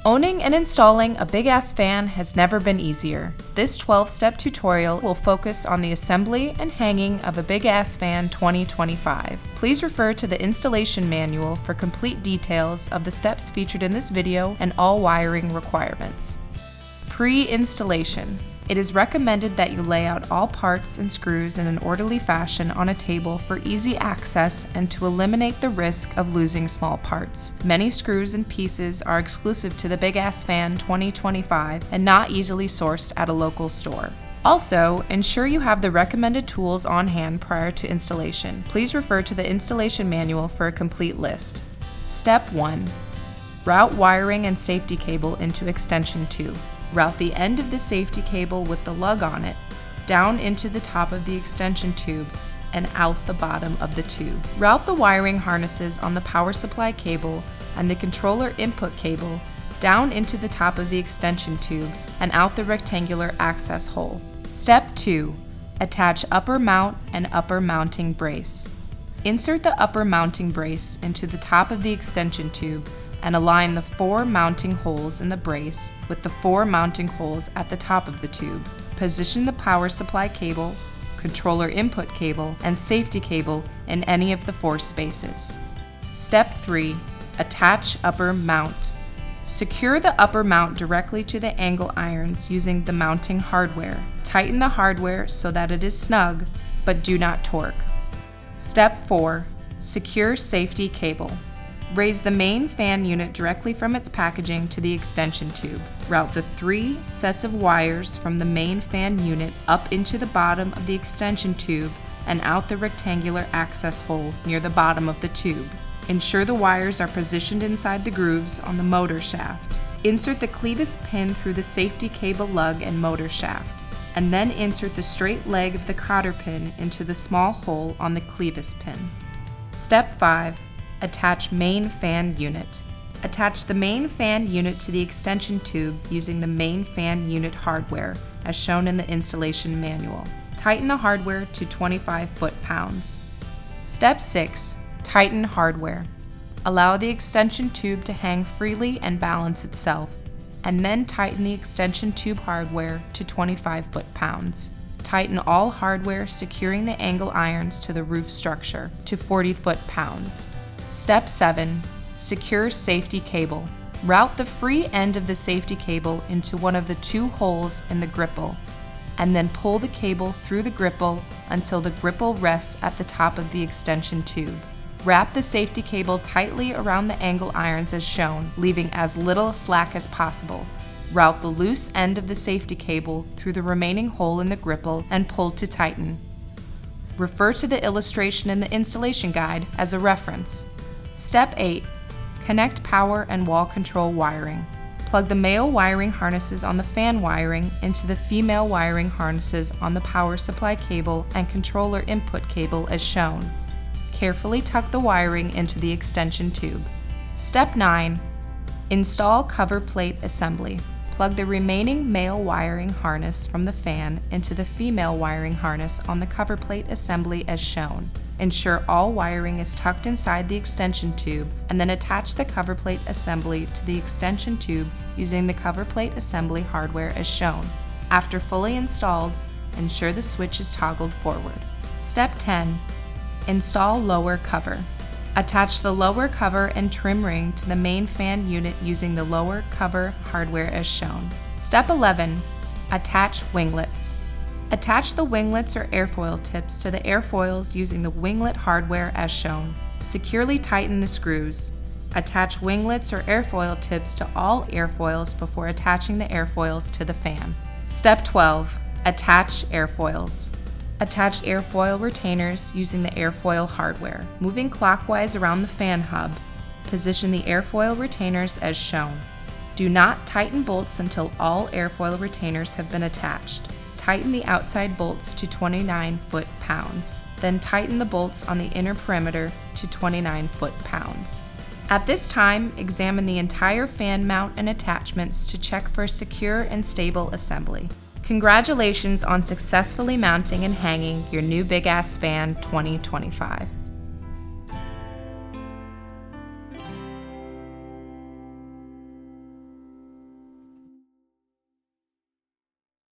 Owning and installing a big-ass fan has never been easier. This 12-step tutorial will focus on the assembly and hanging of a big-ass fan 2025. Please refer to the installation manual for complete details of the steps featured in this video and all wiring requirements. Pre-installation. It is recommended that you lay out all parts and screws in an orderly fashion on a table for easy access and to eliminate the risk of losing small parts. Many screws and pieces are exclusive to the Big Ass Fan 2025 and not easily sourced at a local store. Also, ensure you have the recommended tools on hand prior to installation. Please refer to the installation manual for a complete list. Step 1. Route wiring and safety cable into extension tube. Route the end of the safety cable with the lug on it down into the top of the extension tube and out the bottom of the tube. Route the wiring harnesses on the power supply cable and the controller input cable down into the top of the extension tube and out the rectangular access hole. Step 2. Attach upper mount and upper mounting brace. Insert the upper mounting brace into the top of the extension tube and align the 4 mounting holes in the brace with the 4 mounting holes at the top of the tube. Position the power supply cable, controller input cable, and safety cable in any of the 4 spaces. Step 3. Attach upper mount. Secure the upper mount directly to the angle irons using the mounting hardware. Tighten the hardware so that it is snug, but do not torque. Step 4. Secure safety cable. Raise the main fan unit directly from its packaging to the extension tube. Route the 3 sets of wires from the main fan unit up into the bottom of the extension tube and out the rectangular access hole near the bottom of the tube. Ensure the wires are positioned inside the grooves on the motor shaft. Insert the clevis pin through the safety cable lug and motor shaft, and then insert the straight leg of the cotter pin into the small hole on the clevis pin. Step 5. Attach main fan unit. Attach the main fan unit to the extension tube using the main fan unit hardware, as shown in the installation manual. Tighten the hardware to 25 foot-pounds. Step 6. Tighten hardware. Allow the extension tube to hang freely and balance itself, and then tighten the extension tube hardware to 25 foot-pounds. Tighten all hardware securing the angle irons to the roof structure to 40 foot-pounds. Step 7. Secure safety cable. Route the free end of the safety cable into one of the 2 holes in the gripple, and then pull the cable through the gripple until the gripple rests at the top of the extension tube. Wrap the safety cable tightly around the angle irons as shown, leaving as little slack as possible. Route the loose end of the safety cable through the remaining hole in the gripple and pull to tighten. Refer to the illustration in the installation guide as a reference. Step 8. Connect power and wall control wiring. Plug the male wiring harnesses on the fan wiring into the female wiring harnesses on the power supply cable and controller input cable as shown. Carefully tuck the wiring into the extension tube. Step 9. Install cover plate assembly. Plug the remaining male wiring harness from the fan into the female wiring harness on the cover plate assembly as shown. Ensure all wiring is tucked inside the extension tube and then attach the cover plate assembly to the extension tube using the cover plate assembly hardware as shown. After fully installed, ensure the switch is toggled forward. Step 10. Install lower cover. Attach the lower cover and trim ring to the main fan unit using the lower cover hardware as shown. Step 11. Attach winglets. Attach the winglets or airfoil tips to the airfoils using the winglet hardware as shown. Securely tighten the screws. Attach winglets or airfoil tips to all airfoils before attaching the airfoils to the fan. Step 12. Attach airfoils. Attach airfoil retainers using the airfoil hardware. Moving clockwise around the fan hub, position the airfoil retainers as shown. Do not tighten bolts until all airfoil retainers have been attached. Tighten the outside bolts to 29 foot-pounds. Then tighten the bolts on the inner perimeter to 29 foot-pounds. At this time, examine the entire fan mount and attachments to check for a secure and stable assembly. Congratulations on successfully mounting and hanging your new Big Ass Fan 2025.